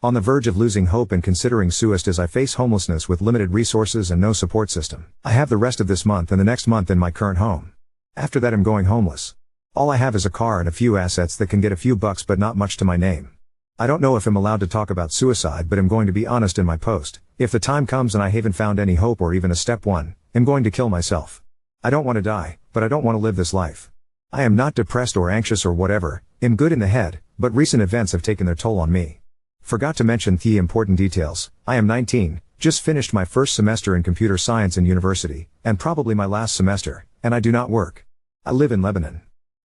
On the verge of losing hope and considering suicide as I face homelessness with limited resources and no support system. I have the rest of this month and the next month in my current home. After that I'm going homeless. All I have is a car and a few assets that can get a few bucks but not much to my name. I don't know if I'm allowed to talk about suicide, but I'm going to be honest in my post. If the time comes and I haven't found any hope or even a step one, I'm going to kill myself. I don't want to die, but I don't want to live this life. I am not depressed or anxious or whatever, I'm good in the head, but recent events have taken their toll on me. Forgot to mention the important details. I am 19, just finished my first semester in computer science in university, and probably my last semester, and I do not work. I live in Lebanon.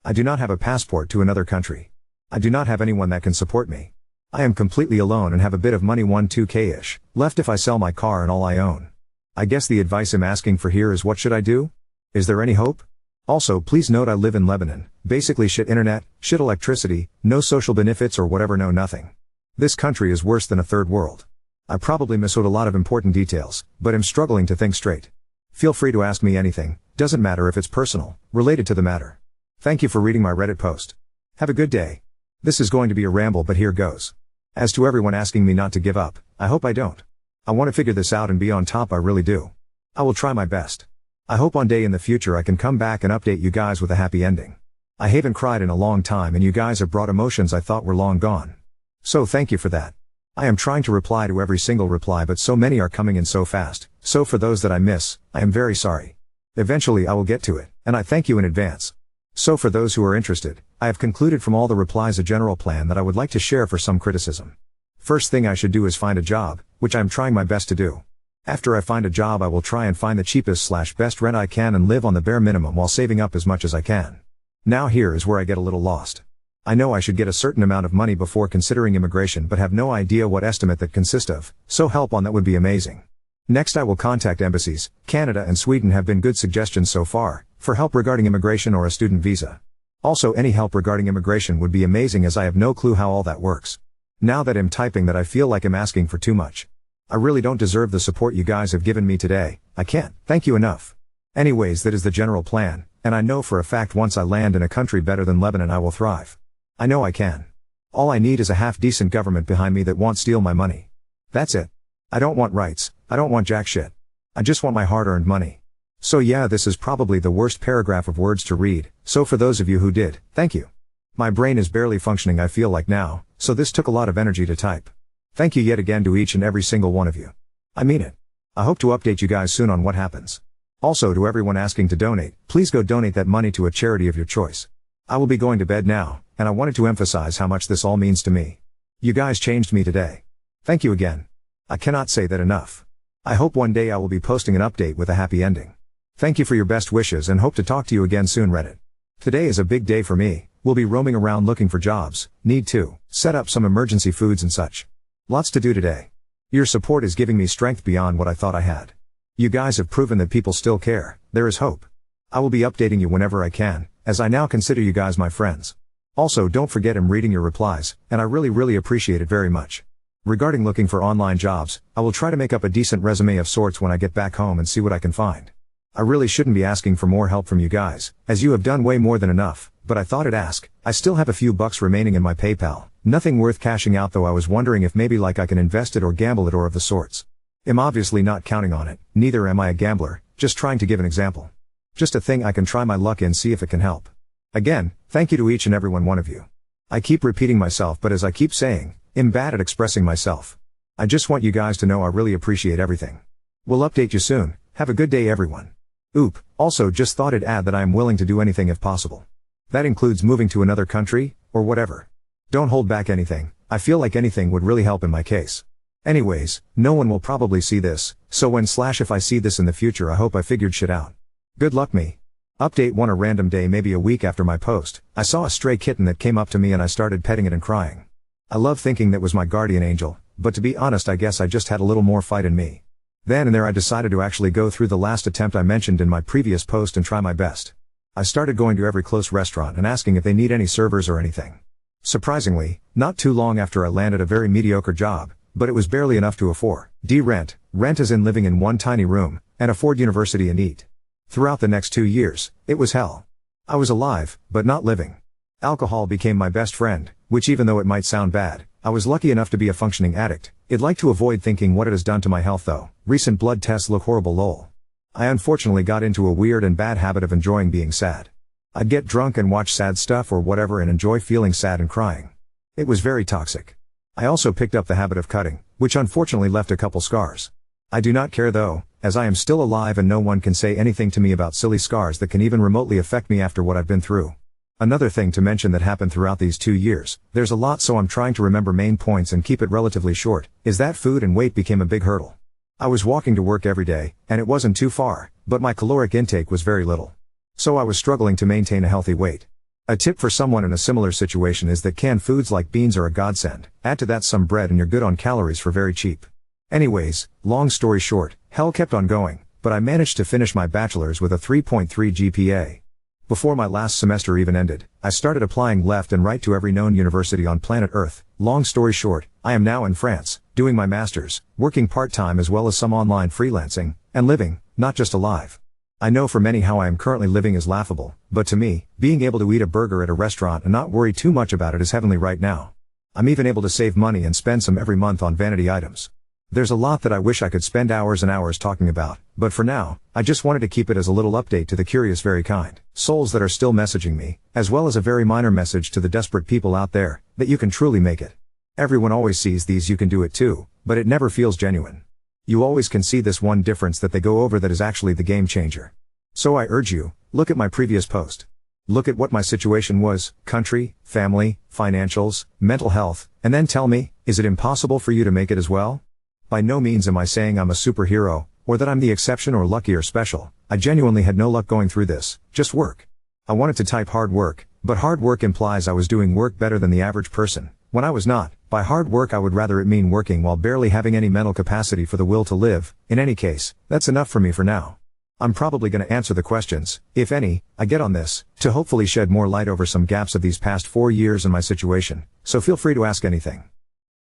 I do not have a passport to another country. I do not have anyone that can support me. I am completely alone and have a bit of money, 1-2K-ish, left if I sell my car and all I own. I guess the advice I'm asking for here is, what should I do? Is there any hope? Also, please note I live in Lebanon, basically shit internet, shit electricity, no social benefits or whatever, no nothing. This country is worse than a third world. I probably missed out a lot of important details, but I'm struggling to think straight. Feel free to ask me anything, doesn't matter if it's personal, related to the matter. Thank you for reading my Reddit post. Have a good day. This is going to be a ramble, but here goes. As to everyone asking me not to give up, I hope I don't. I want to figure this out and be on top, I really do. I will try my best. I hope one day in the future I can come back and update you guys with a happy ending. I haven't cried in a long time and you guys have brought emotions I thought were long gone. So thank you for that. I am trying to reply to every single reply, but so many are coming in so fast, so for those that I miss, I am very sorry. Eventually I will get to it, and I thank you in advance. So for those who are interested, I have concluded from all the replies a general plan that I would like to share for some criticism. First thing I should do is find a job, which I am trying my best to do. After I find a job I will try and find the cheapest/best rent I can and live on the bare minimum while saving up as much as I can. Now here is where I get a little lost. I know I should get a certain amount of money before considering immigration, but have no idea what estimate that consists of, so help on that would be amazing. Next I will contact embassies. Canada and Sweden have been good suggestions so far, for help regarding immigration or a student visa. Also any help regarding immigration would be amazing, as I have no clue how all that works. Now that I'm typing that I feel like I'm asking for too much. I really don't deserve the support you guys have given me today, I can't thank you enough. Anyways, that is the general plan, and I know for a fact once I land in a country better than Lebanon I will thrive. I know I can. All I need is a half-decent government behind me that won't steal my money. That's it. I don't want rights, I don't want jack shit. I just want my hard-earned money. So yeah, this is probably the worst paragraph of words to read, so for those of you who did, thank you. My brain is barely functioning I feel like now, so this took a lot of energy to type. Thank you yet again to each and every single one of you. I mean it. I hope to update you guys soon on what happens. Also to everyone asking to donate, please go donate that money to a charity of your choice. I will be going to bed now, and I wanted to emphasize how much this all means to me. You guys changed me today. Thank you again. I cannot say that enough. I hope one day I will be posting an update with a happy ending. Thank you for your best wishes and hope to talk to you again soon, Reddit. Today is a big day for me. We'll be roaming around looking for jobs, need to set up some emergency foods and such. Lots to do today. Your support is giving me strength beyond what I thought I had. You guys have proven that people still care, there is hope. I will be updating you whenever I can, as I now consider you guys my friends. Also don't forget I'm reading your replies, and I really appreciate it very much. Regarding looking for online jobs, I will try to make up a decent resume of sorts when I get back home and see what I can find. I really shouldn't be asking for more help from you guys, as you have done way more than enough, but I thought I'd ask. I still have a few bucks remaining in my PayPal, nothing worth cashing out though. I was wondering if maybe like I can invest it or gamble it or of the sorts. I'm obviously not counting on it, neither am I a gambler, just trying to give an example. Just a thing I can try my luck in, see if it can help. Again, thank you to each and every one of you. I keep repeating myself, but as I keep saying, I'm bad at expressing myself. I just want you guys to know I really appreciate everything. We'll update you soon. Have a good day everyone. Also just thought I'd add that I am willing to do anything if possible. That includes moving to another country, or whatever. Don't hold back anything, I feel like anything would really help in my case. Anyways, no one will probably see this, so when/if I see this in the future I hope I figured shit out. Good luck me. Update 1. A random day maybe a week after my post, I saw a stray kitten that came up to me and I started petting it and crying. I love thinking that was my guardian angel, but to be honest I guess I just had a little more fight in me. Then and there I decided to actually go through the last attempt I mentioned in my previous post and try my best. I started going to every close restaurant and asking if they need any servers or anything. Surprisingly, not too long after I landed a very mediocre job, but it was barely enough to afford rent as in living in one tiny room, and afford university and eat. Throughout the next 2 years, it was hell. I was alive, but not living. Alcohol became my best friend, which even though it might sound bad, I was lucky enough to be a functioning addict. I'd like to avoid thinking what it has done to my health though. Recent blood tests look horrible lol. I unfortunately got into a weird and bad habit of enjoying being sad. I'd get drunk and watch sad stuff or whatever and enjoy feeling sad and crying. It was very toxic. I also picked up the habit of cutting, which unfortunately left a couple scars. I do not care though, as I am still alive and no one can say anything to me about silly scars that can even remotely affect me after what I've been through. Another thing to mention that happened throughout these 2 years, there's a lot so I'm trying to remember main points and keep it relatively short, is that food and weight became a big hurdle. I was walking to work every day, and it wasn't too far, but my caloric intake was very little. So I was struggling to maintain a healthy weight. A tip for someone in a similar situation is that canned foods like beans are a godsend. Add to that some bread and you're good on calories for very cheap. Anyways, long story short, hell kept on going, but I managed to finish my bachelor's with a 3.3 GPA. Before my last semester even ended, I started applying left and right to every known university on planet Earth. Long story short, I am now in France, doing my master's, working part-time as well as some online freelancing, and living, not just alive. I know for many how I am currently living is laughable, but to me, being able to eat a burger at a restaurant and not worry too much about it is heavenly right now. I'm even able to save money and spend some every month on vanity items. There's a lot that I wish I could spend hours and hours talking about, but for now, I just wanted to keep it as a little update to the curious very kind souls that are still messaging me, as well as a very minor message to the desperate people out there, that you can truly make it. Everyone always sees these you can do it too, but it never feels genuine. You always can see this one difference that they go over that is actually the game changer. So I urge you, look at my previous post. Look at what my situation was, country, family, financials, mental health, and then tell me, is it impossible for you to make it as well? By no means am I saying I'm a superhero, or that I'm the exception or lucky or special. I genuinely had no luck going through this, just work. I wanted to type hard work, but hard work implies I was doing work better than the average person, when I was not. By hard work I would rather it mean working while barely having any mental capacity for the will to live. In any case, that's enough for me for now. I'm probably gonna answer the questions, if any, I get on this, to hopefully shed more light over some gaps of these past 4 years in my situation, so feel free to ask anything.